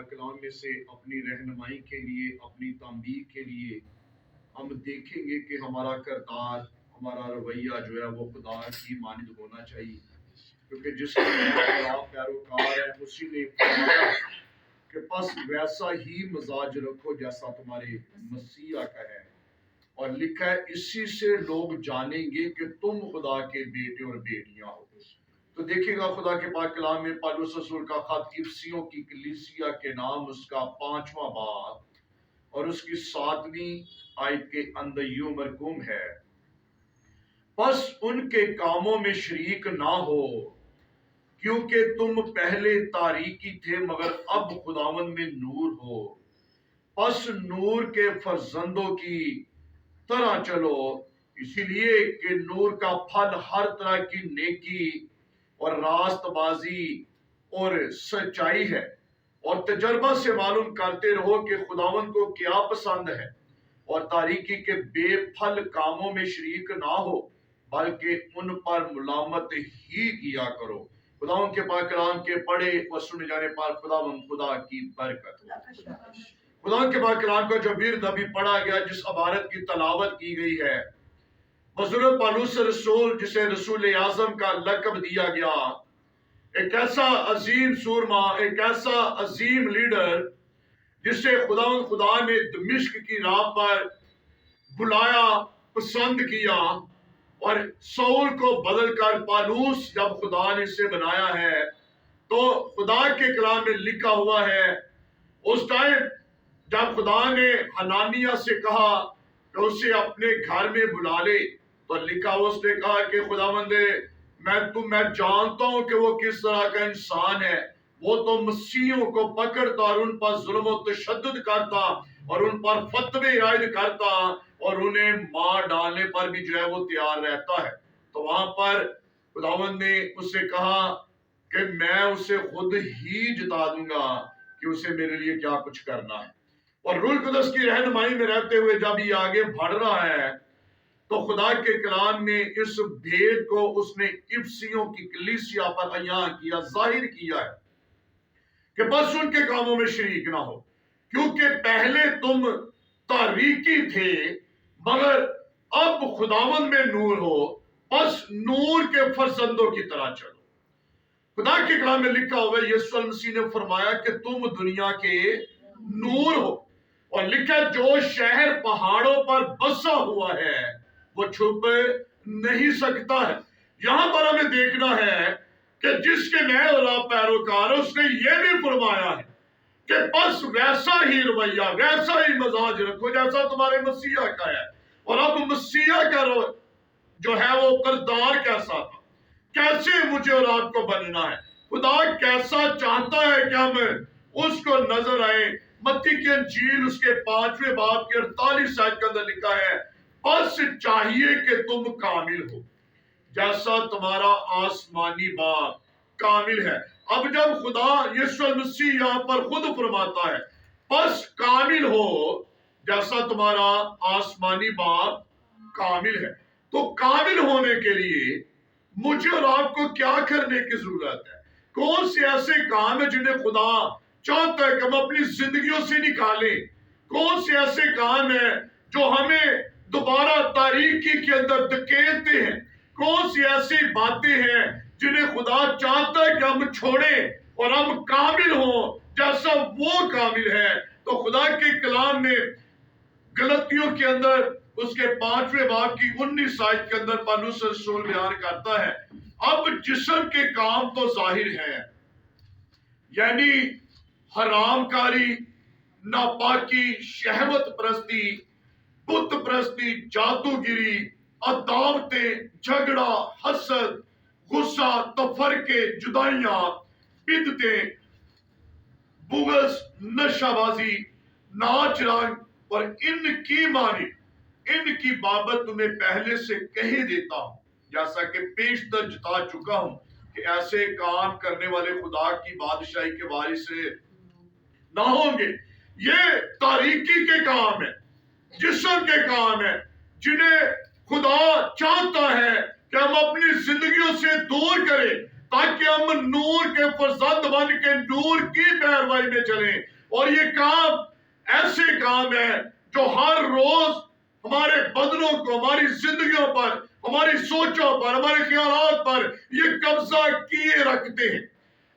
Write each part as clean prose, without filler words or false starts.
پاک کلام میں سے اپنی رہنمائی کے لیے، اپنی تعمیر کے لیے ہم دیکھیں گے کہ ہمارا کردار، ہمارا رویہ جو ہے وہ خدا کی مانند ہونا چاہیے، کیونکہ جس کا آپ پیروکار ہے اسی نے فرمایا کہ پس ویسا ہی مزاج رکھو جیسا تمہارے مسیح کا ہے، اور لکھا ہے اسی سے لوگ جانیں گے کہ تم خدا کے بیٹے اور بیٹیاں ہو۔ تو دیکھیں گا خدا کے پاک کلام میں پالوس رسول کا خط افسیوں کی کلیسیا کے نام اس کا 5واں باب اور اس کی 7ویں آیت کے اندر یوں مرقوم ہے، پس ان کے کاموں میں شریک نہ ہو کیونکہ تم پہلے تاریکی تھے مگر اب خداوند میں نور ہو، پس نور کے فرزندوں کی طرح چلو، اسی لیے کہ نور کا پھل ہر طرح کی نیکی اور راست بازی اور سچائی ہے، اور تجربہ سے معلوم کرتے رہو کہ خداوند کو کیا پسند ہے، اور تاریکی کے بے پھل کاموں میں شریک نہ ہو بلکہ ان پر ملامت ہی کیا کرو۔ خداوند کے پاک کلام کے پڑھے اور سنے جانے پر خداوند خدا کی برکت۔ خداوند کے پاک کلام کا جو ورد ابھی پڑھا گیا، جس عبارت کی تلاوت کی گئی ہے، حضرت پالوس رسول جسے رسول اعظم کا لقب دیا گیا، ایک ایسا عظیم سورما، ایک ایسا عظیم لیڈر جسے خدا نے دمشق کی راہ پر بلایا، پسند کیا، اور سول کو بدل کر پالوس جب خدا نے اسے بنایا ہے، تو خدا کے کلام میں لکھا ہوا ہے اس ٹائم جب خدا نے حنانیہ سے کہا کہ اسے اپنے گھر میں بلا لے، تو لکھا اس نے کہا کہ خداوند میں جانتا ہوں کہ وہ کس طرح کا انسان ہے، وہ تو مسیحوں کو پکڑتا اور ان پر ظلم و تشدد کرتا اور ان پر فتوے عائد کرتا اور انہیں مار ڈالنے پر بھی جو ہے وہ تیار رہتا ہے۔ تو وہاں پر خداوند نے اسے کہا کہ میں اسے خود ہی جتا دوں گا کہ اسے میرے لیے کیا کچھ کرنا ہے، اور روح القدس کی رہنمائی میں رہتے ہوئے جب یہ آگے بڑھ رہا ہے تو خدا کے کلام نے اس بھید کو اس نے افسیوں کی کلیسیا پر عیاں کیا، ظاہر کیا ہے کہ بس ان کے کاموں میں شریک نہ ہو کیونکہ پہلے تم تاریکی تھے مگر اب خداوند میں نور ہو، بس نور کے فرزندوں کی طرح چلو۔ خدا کے کلام میں لکھا ہوا ہے، یسوع مسیح نے فرمایا کہ تم دنیا کے نور ہو، اور لکھا جو شہر پہاڑوں پر بسا ہوا ہے وہ چھپ نہیں سکتا ہے۔ یہاں پر ہمیں دیکھنا ہے کہ جس کے نئے اور پیروکار اس نے یہ بھی فرمایا ہے کہ بس ویسا ہی رویہ، ویسا ہی مزاج رکھو جیسا تمہارے مسیح کا ہے۔ اور اب مسیح کا جو ہے وہ کردار کیسا تھا، کیسے مجھے اور آپ کو بننا ہے، خدا کیسا چاہتا ہے کہ ہم اس کو نظر آئے۔ متی کی انجیل اس کے 5ویں باب کے 48 آیت کے اندر لکھا ہے، بس چاہیے کہ تم کامل ہو جیسا تمہارا آسمانی باپ کامل ہے۔ اب جب خدا یسوع مسیح یہاں پر خود فرماتا ہے بس کامل ہو جیسا تمہارا آسمانی باپ کامل ہے، تو کامل ہونے کے لیے مجھے اور آپ کو کیا کرنے کی ضرورت ہے؟ کون سے ایسے کام ہیں جنہیں خدا چاہتا ہے کہ ہم اپنی زندگیوں سے نکالیں؟ کون سے ایسے کام ہیں جو ہمیں دوبارہ تاریکی کے اندر دھکیلتے ہیں؟ کون سی ایسی باتیں ہیں جنہیں خدا چاہتا ہے کہ ہم چھوڑیں اور ہم کامل ہوں جیسا وہ کامل ہے؟ تو خدا کے کلام میں غلطیوں کے اندر اس کے 5ویں باب کی 19 آیت کے اندر پالوس رسول بیان کرتا ہے، اب جسم کے کام تو ظاہر ہیں، یعنی حرام کاری، ناپاکی، شہوت پرستی، بت پرستی، جادوگری، عداوتیں، جھگڑا، حسد، غصہ، تفرقے، جدائیاں، بدعتیں، بغض، نشہ بازی، ناچ رنگ، اور ان کی مانی ان کی بابت تمہیں پہلے سے کہہ دیتا ہوں، جیسا کہ پیشتر جتا چکا ہوں کہ ایسے کام کرنے والے خدا کی بادشاہی کے وارث نہ ہوں گے۔ یہ تاریکی کے کام ہے، جسم کے کام ہے، جنہیں خدا چاہتا ہے کہ ہم اپنی زندگیوں سے دور کریں تاکہ ہم نور کے فرزند بن کے نور کی پیروی میں چلیں. اور یہ کام ایسے کام ہے جو ہر روز ہمارے بدنوں کو، ہماری زندگیوں پر، ہماری سوچوں پر، ہمارے خیالات پر یہ قبضہ کیے رکھتے ہیں.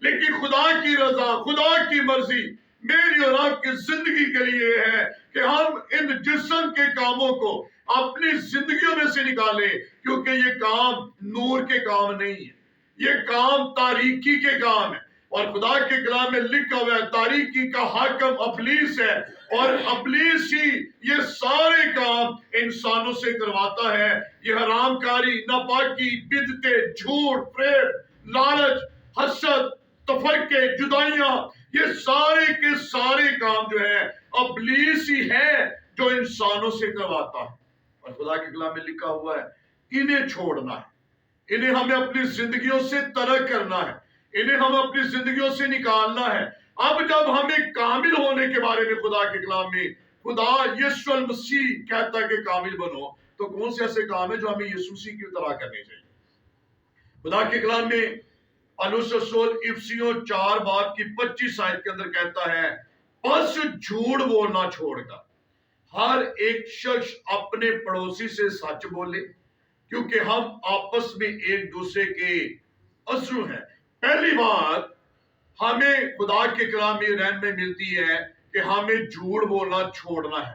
لیکن خدا کی رضا، خدا کی مرضی میری اور آپ کی زندگی کے لیے ہے کہ ہم ان جسم کے کاموں کو اپنی زندگیوں میں سے نکالیں، کیونکہ یہ کام نور کے کام نہیں ہے، یہ کام تاریکی کے کام ہے. اور خدا کے کلام میں لکھا ہوا ہے تاریکی کا حاکم ابلیس ہے، اور ابلیس ہی یہ سارے کام انسانوں سے کرواتا ہے. یہ حرام کاری، ناپاکی، بدعتیں، جھوٹ، فریب، لالچ، حسد، تفرقے، جدائیاں، یہ سارے کے سارے کام جو ہے ابلیس ہی ہے جو انسانوں سے کرواتا ہے. اور خدا کے کلام میں لکھا ہوا ہے انہیں چھوڑنا ہے، انہیں ہمیں اپنی زندگیوں سے ترک کرنا ہے، انہیں ہم اپنی زندگیوں سے نکالنا ہے. اب جب ہمیں کامل ہونے کے بارے میں خدا کے کلام میں خدا یسوع المسیح کہتا ہے کہ کامل بنو، تو کون سے ایسے کام ہیں جو ہمیں یسوع مسیح کی طرح کرنے چاہیے؟ خدا کے کلام میں پالوس رسول افسیوں 4 باب کی 25 آیت کے اندر کہتا ہے بس جھوٹ بولنا چھوڑ کر ہر ایک شخص اپنے پڑوسی سے سچ بولے، کیونکہ ہم آپس میں ایک دوسرے کے عضو ہیں. پہلی بات ہمیں خدا کے کلام میں رہنمائی ملتی ہے کہ ہمیں جھوٹ بولنا چھوڑنا ہے،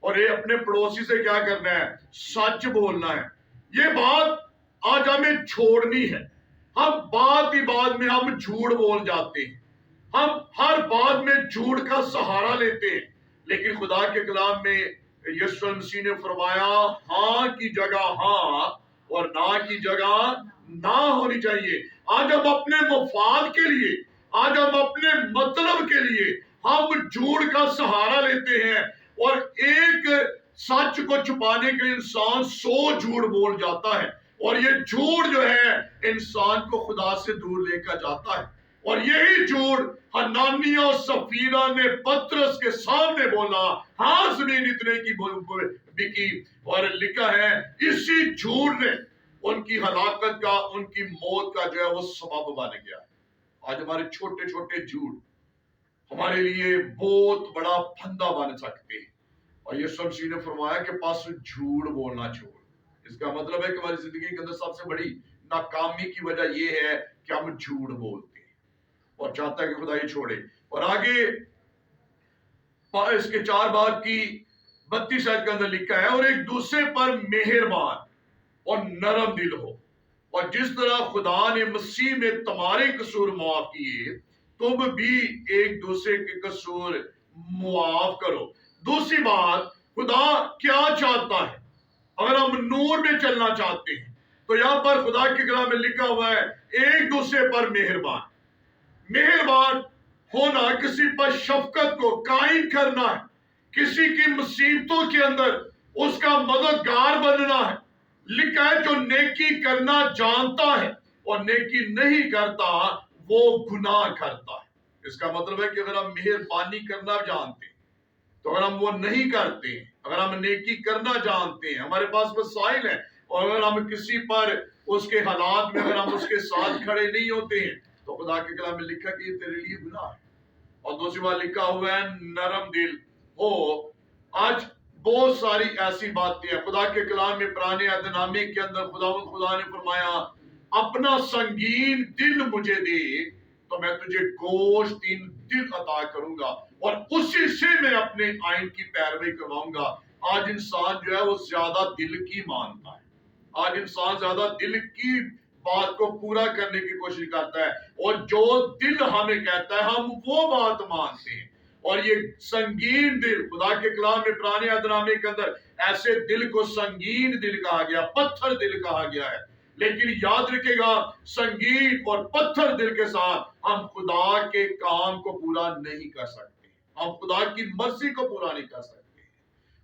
اور یہ اپنے پڑوسی سے کیا کرنا ہے؟ سچ بولنا ہے. یہ بات آج ہمیں چھوڑنی ہے. ہم بات ہی بات میں ہم جھوٹ بول جاتے ہیں، ہم ہر بات میں جھوٹ کا سہارا لیتے ہیں. لیکن خدا کے کلام میں یسوع مسیح نے فرمایا ہاں کی جگہ ہاں اور نہ کی جگہ نہ ہونی چاہیے. آج ہم اپنے مفاد کے لیے، آج ہم اپنے مطلب کے لیے ہم جھوٹ کا سہارا لیتے ہیں، اور ایک سچ کو چھپانے کے انسان 100 جھوٹ بول جاتا ہے، اور یہ جھوٹ جو ہے انسان کو خدا سے دور لے کر جاتا ہے. اور یہی جھوٹ حنانیہ اور سفیرہ نے پترس کے سامنے بولا ہاں زمین اتنے کی بکی، اور لکھا ہے اسی جھوٹ نے ان کی ہلاکت کا، ان کی موت کا جو ہے وہ سبب بن گیا. آج ہمارے چھوٹے چھوٹے جھوٹ ہمارے لیے بہت بڑا پھندا بن سکتے ہیں. اور یسوع مسیح نے فرمایا کہ پس جھوٹ بولنا چھوڑ. اس کا مطلب ہے کہ ہماری زندگی کے اندر سب سے بڑی ناکامی کی وجہ یہ ہے کہ ہم جھوٹ بولتے ہیں، اور چاہتا ہے کہ خدا یہ چھوڑے. اور آگے اس کے 4 باب کی 32 آیت کے اندر لکھا ہے اور ایک دوسرے پر مہربان اور نرم دل ہو، اور جس طرح خدا نے مسیح میں تمہارے قصور معاف کیے تم بھی ایک دوسرے کے قصور معاف کرو. دوسری بات خدا کیا چاہتا ہے؟ اگر ہم نور میں چلنا چاہتے ہیں تو یہاں پر خدا کے کلام میں لکھا ہوا ہے ایک دوسرے پر مہربان. مہربان ہونا کسی پر شفقت کو قائم کرنا ہے، کسی کی مصیبتوں کے اندر اس کا مددگار بننا ہے. لکھا ہے جو نیکی کرنا جانتا ہے اور نیکی نہیں کرتا وہ گناہ کرتا ہے. اس کا مطلب ہے کہ اگر ہم مہربانی کرنا جانتے ہیں تو اگر ہم وہ نہیں کرتے، اگر ہم نیکی کرنا جانتے ہیں، ہمارے پاس وسائل ہیں، اور اگر ہم کسی پر اس کے حالات میں اگر ہم اس کے ساتھ کھڑے نہیں ہوتے ہیں تو خدا کے کلام میں لکھا کہ یہ تیرے لیے گناہ ہے. اور دوسری بات لکھا ہوا ہے نرم دل ہو. آج بہت ساری ایسی باتیں ہیں خدا کے کلام میں پرانے عہد نامے کے اندر خدا نے فرمایا اپنا سنگین دل مجھے دے تو میں تجھے گوشتین دل عطا کروں گا، اور اسی سے میں اپنے آئین کی پیروی کرواؤں گا. آج انسان جو ہے وہ زیادہ دل کی مانتا ہے، آج انسان زیادہ دل کی بات کو پورا کرنے کی کوشش کرتا ہے، اور جو دل ہمیں کہتا ہے ہم وہ بات مانتے ہیں. اور یہ سنگین دل خدا کے کلام میں پرانے عہد نامے کے اندر ایسے دل کو سنگین دل کہا گیا، پتھر دل کہا گیا ہے. لیکن یاد رکھے گا سنگین اور پتھر دل کے ساتھ ہم خدا کے کام کو پورا نہیں کر سکتے، ہم خدا کی مرضی کو پورا نہیں کر سکتے.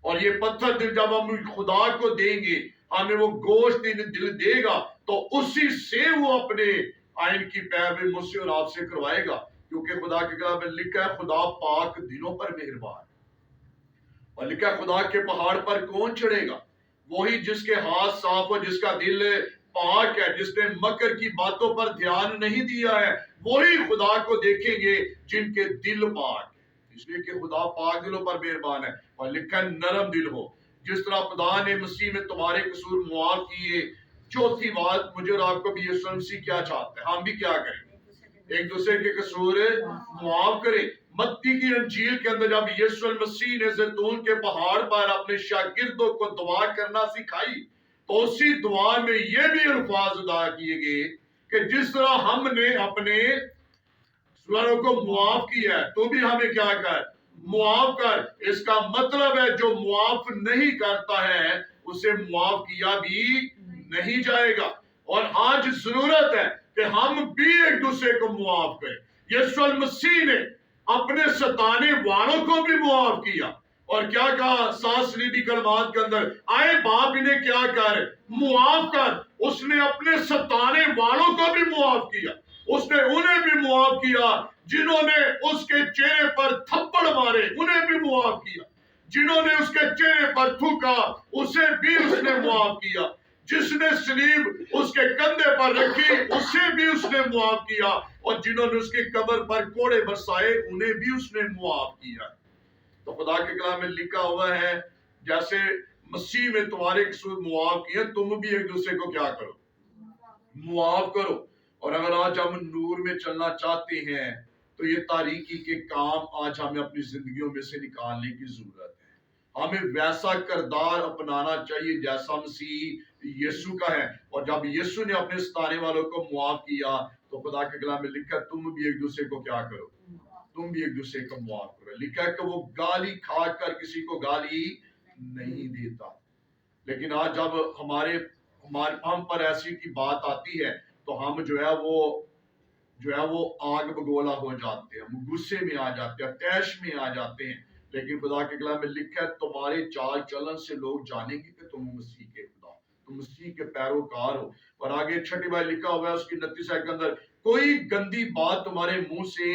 اور یہ پتھر دل جب ہم خدا کو دیں گے، ہمیں وہ گوشت دل دے گا تو اسی سے وہ اپنے آئین کی پیروی مجھ سے اور آپ سے کروائے گا. کیونکہ خدا کے کلام میں لکھا ہے خدا پاک دلوں پر مہربان، اور لکھا ہے خدا کے پہاڑ پر کون چڑھے گا؟ وہی جس کے ہاتھ صاف ہو، جس کا دل پاک ہے، جس نے مکر کی باتوں پر دھیان نہیں دیا ہے، وہی خدا کو دیکھیں گے جن کے دل پاک ہے، اس لیے کہ خدا پاک دلوں پر مہربان ہے، اور لکھا ہے نرم دل ہو، جس طرح خدا نے مسیح میں تمہارے قصور معاف کیے۔ چوتھی بات، مجھے اور آپ کو بھی یسوع مسیح کیا چاہتا ہے، ہم بھی کیا کریں، ایک دوسرے کے قصور معاف کریں۔ متی کی انجیل کے اندر جب یسوع مسیح نے زیتون کے پہاڑ پر اپنے شاگردوں کو دعا کرنا سکھائی، تو اسی دعا میں یہ بھی الفاظ ادا کیے گئے کہ جس طرح ہم نے اپنے سوروں کو معاف کیا ہے، تو بھی ہمیں کیا کر، معاف کر۔ اس کا مطلب ہے جو معاف نہیں کرتا ہے اسے معاف کیا بھی نہیں جائے گا، اور آج ضرورت ہے کہ ہم بھی ایک دوسرے کو معاف کریں۔ یسوع مسیح نے اپنے ستانے والوں کو بھی معاف کیا، اور کیا کہا 7 صلیبی کلمات کے اندر، آئے باپ انہیں کیا کر، معاف کر۔ اس نے اپنے ستانے والوں کو بھی معاف کیا، اس نے انہیں بھی معاف کیا جنہوں نے اس کے چہرے پر تھپڑ مارے، انہیں بھی معاف کیا، جنہوں نے اس کے چہرے پر تھوکا اسے بھی اس نے معاف کیا، جس نے صلیب اس کے کندھے پر رکھی اسے بھی اس نے معاف کیا، اور جنہوں نے اس کی قبر پر کوڑے برسائے انہیں بھی اس نے معاف کیا۔ تو خدا کے کلام میں لکھا ہوا ہے جیسے مسیح میں تمہارے قصور معاف کیے، تم بھی ایک دوسرے کو کیا کرو، معاف کرو۔ اور اگر آج ہم نور میں چلنا چاہتے ہیں تو یہ تاریکی کے کام آج ہمیں اپنی زندگیوں میں سے نکالنے کی ضرورت ہے۔ ہمیں ویسا کردار اپنانا چاہیے جیسا مسیح یسوع کا ہے، اور جب یسوع نے اپنے ستانے والوں کو معاف کیا تو خدا کے کلام میں لکھا تم بھی ایک دوسرے کو کیا کرو، تم بھی ایک دوسرے کو معاف کرو۔ لکھا ہے کہ وہ گالی کھا کر کسی کو گالی نہیں دیتا، لیکن آج جب ہم پر ایسی کی بات آتی ہے تو ہم جو ہے وہ آگ بگولا ہو جاتے ہیں، ہم غصے میں آ جاتے ہیں، طیش میں آ جاتے ہیں۔ لیکن خدا کے کلام میں لکھا ہے تمہارے چال چلن سے لوگ جانیں گے کہ تم مسیح کے خدا، تم مسیح کے پیروکار ہو۔ اور آگے 6 بار لکھا ہوا ہے اس کی 29 آیت کے اندر، کوئی گندی بات تمہارے منہ سے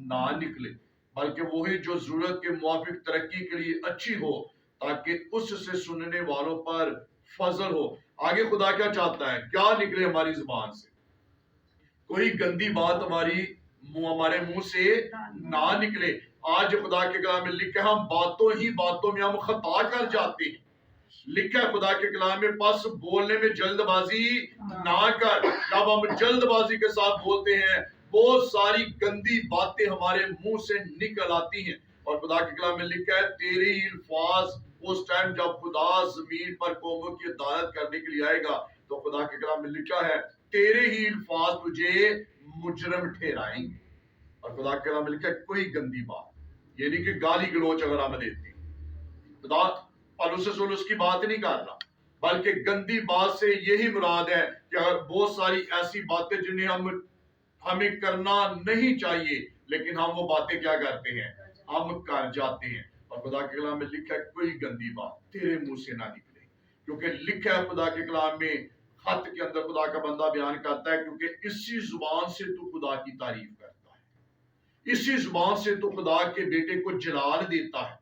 نہ نکلے، بلکہ وہی جو ضرورت کے موافق ترقی کے لیے اچھی ہو، تاکہ اس سے سننے والوں پر فضل ہو۔ آگے خدا کیا چاہتا ہے، کیا نکلے ہماری زبان سے، کوئی گندی بات ہمارے منہ سے نہ نکلے۔ آج خدا کے کلام میں لکھا ہے ہم باتوں میں ہم خطا کر جاتے ہیں۔ لکھا ہے خدا کے کلام میں پس بولنے میں جلد بازی نہ کر۔ جب ہم جلد بازی کے ساتھ بولتے ہیں بہت ساری گندی باتیں ہمارے منہ سے نکل آتی ہیں، اور خدا کے کلام میں لکھا ہے تیرے ہی الفاظ، اس ٹائم جب خدا زمین پر قوموں کی عدالت کرنے کے لیے آئے گا تو خدا کے کلام میں لکھا ہے تیرے ہی الفاظ تجھے مجرم ٹھہرائیں گے۔ اور خدا کے کلام میں لکھا ہے کوئی گندی بات، یعنی کہ گالی گلوچ اگر ہم دیتے ہیں، خدا پالوس رسول اس کی بات نہیں کر رہا، بلکہ گندی بات سے یہی مراد ہے کہ اگر بہت ساری ایسی باتیں جنہیں ہمیں کرنا نہیں چاہیے لیکن ہم وہ باتیں کیا کرتے ہیں، ہم کر جاتے ہیں۔ اور خدا کے کلام میں لکھا ہے کوئی گندی بات تیرے منہ سے نہ نکلے، کیونکہ لکھا ہے خدا کے کلام میں، خط کے اندر خدا کا بندہ بیان کرتا ہے کیونکہ اسی زبان سے تو خدا کی تعریف کرتا ہے، اسی زبان سے تو خدا کے بیٹے کو جلال دیتا ہے،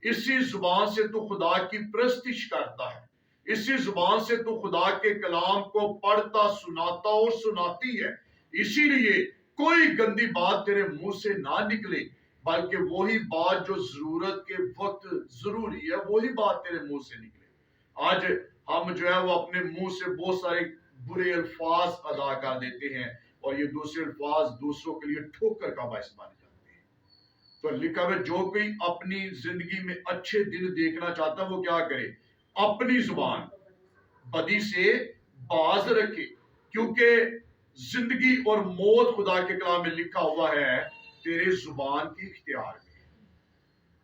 اسی زبان سے تو خدا کی پرستش کرتا ہے، اسی زبان سے تو خدا کے کلام کو پڑھتا سناتا اور سناتی ہے۔ اسی لیے کوئی گندی بات تیرے منہ سے نہ نکلے، بلکہ وہی بات جو ضرورت کے وقت ضروری ہے وہی بات تیرے منہ سے نکلے۔ آج ہم جو ہے وہ اپنے منہ سے بہت سارے برے الفاظ ادا کر دیتے ہیں، اور یہ دوسرے الفاظ دوسروں کے لیے ٹھوکر کا باعث بن جاتے ہیں۔ تو لکھا ہے جو کوئی اپنی زندگی میں اچھے دن دیکھنا چاہتا ہے وہ کیا کرے، اپنی زبان بدی سے باز رکھے، کیونکہ زندگی اور موت خدا کے کلام میں لکھا ہوا ہے تیرے زبان کے اختیار میں،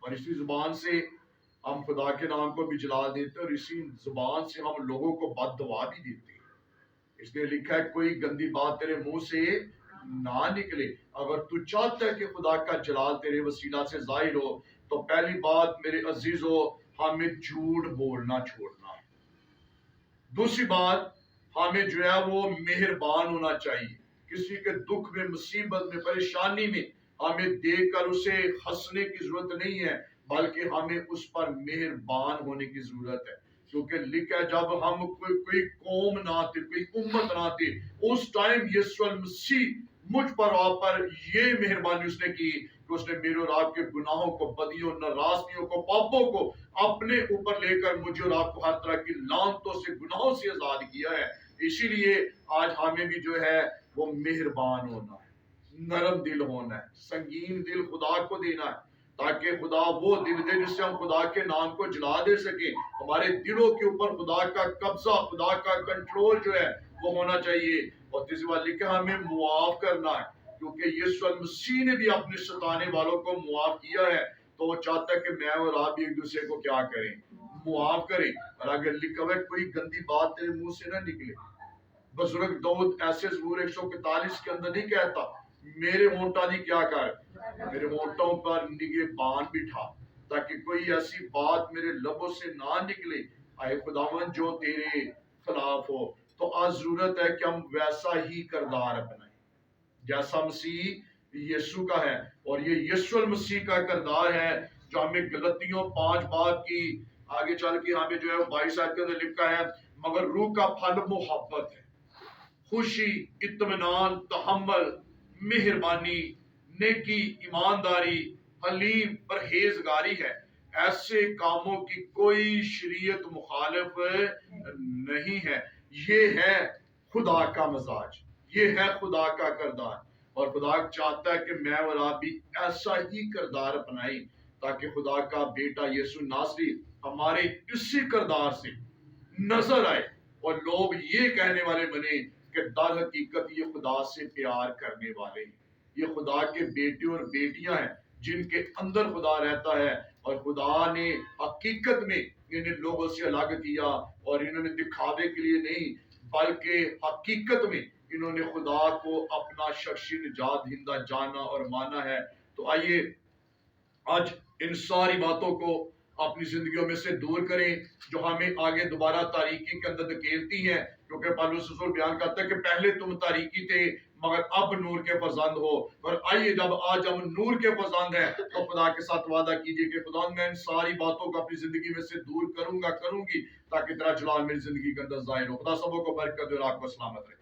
اور اسی زبان سے ہم خدا کے نام کو بھی جلا دیتے ہیں، اور اسی زبان سے ہم لوگوں کو بد دعا بھی دیتے ہیں۔ اس لیے لکھا ہے کوئی گندی بات تیرے منہ سے نہ نکلے۔ اگر تو چاہتا ہے کہ خدا کا جلال تیرے وسیلہ سے ظاہر ہو تو پہلی بات میرے عزیزو، ہمیں جھوٹ بولنا چھوڑنا ہے۔ دوسری بات، ہمیں جو ہے وہ مہربان ہونا چاہیے۔ کسی کے دکھ میں، مصیبت میں، پریشانی میں ہمیں دیکھ کر اسے ہنسنے کی ضرورت نہیں ہے، بلکہ ہمیں اس پر مہربان ہونے کی ضرورت ہے۔ کیونکہ لکھا ہے جب ہم کوئی قوم نہ تھے، کوئی امت نہ تھے، اس ٹائم یسوع المسیح مجھ پر اور پر یہ مہربانی اس نے کی کہ اس نے میرے اور آپ کے گناہوں کو، بدیوں، ناراضگیوں کو، پاپوں کو اپنے اوپر لے کر مجھے اور آپ کو ہر طرح کی لعنتوں سے، گناہوں سے آزاد کیا ہے۔ اسی لیے آج ہمیں بھی جو ہے وہ مہربان ہونا ہے، نرم دل ہونا ہے، سنگین دل خدا کو دینا ہے، تاکہ خدا وہ دل دے جس سے ہم خدا کے نام کو جلا دے سکیں۔ ہمارے دلوں کے اوپر خدا کا قبضہ، خدا کا کنٹرول جو ہے وہ ہونا چاہیے۔ اور تیسری بات لکھا ہمیں معاف کرنا ہے، کیونکہ یسوع المسیح نے بھی اپنے ستانے والوں کو معاف کیا ہے، تو وہ چاہتا ہے کہ میں اور آپ بھی ایک دوسرے کو کیا کریں، معاف کریں۔ اور اگر لکھا ہوا ہے کوئی گندی بات تیرے منہ سے نہ نکلے، بزرگ داؤد ایسے زبور 141 کے اندر نہیں کہتا میرے ہونٹاں نہیں کیا کر، میرے ہونٹوں پر نگہبان بٹھا، تاکہ کوئی ایسی بات میرے لبوں سے نہ نکلے اے خداوند جو تیرے خلاف ہو۔ تو آج ضرورت ہے کہ ہم ویسا ہی کردار اپنائیں جیسا مسیح یسوع کا ہے، اور یہ یسوع المسیح کا کردار ہے جو ہمیں غلطیوں 5 باب کی آگے چل کے ہمیں جو ہے 22 آیت کے اندر لکھا ہے، مگر روح کا پھل محبت ہے، خوشی، اطمینان، تحمل، مہربانی، نیکی، ایمانداری، حلیم، پرہیزگاری ہے۔ ایسے کاموں کی کوئی شریعت مخالف نہیں ہے۔ یہ ہے خدا کا مزاج، یہ ہے خدا کا کردار، اور خدا چاہتا ہے کہ میں اور آپ بھی ایسا ہی کردار اپنائیں، تاکہ خدا کا بیٹا یسوع ناصری ہمارے اسی کردار سے نظر آئے اور لوگ یہ کہنے والے بنے کہ در حقیقت یہ خدا سے پیار کرنے والے ہیں، یہ خدا کے بیٹے اور بیٹیاں ہیں جن کے اندر خدا رہتا ہے، اور خدا نے حقیقت میں انہیں لوگوں سے الگ کیا، اور انہوں نے دکھاوے کے لیے نہیں بلکہ حقیقت میں انہوں نے خدا کو اپنا شخصی نجات دہندہ جانا اور مانا ہے۔ تو آئیے آج ان ساری باتوں کو اپنی زندگیوں میں سے دور کریں جو ہمیں آگے دوبارہ تاریکی کے اندر دھکیلتی ہیں، کیونکہ پالوس رسول بیان کرتا ہے کہ پہلے تم تاریکی تھے مگر اب نور کے فرزند ہو۔ اور آئیے جب آج ہم نور کے فرزند ہیں تو خدا کے ساتھ وعدہ کیجئے کہ خدا میں ان ساری باتوں کو اپنی زندگی میں سے دور کروں گی تاکہ تیرا جلال میری زندگی کے اندر ظاہر ہو۔ خدا سبوں کو برکت دے اور آپ کو سلامت رکھے۔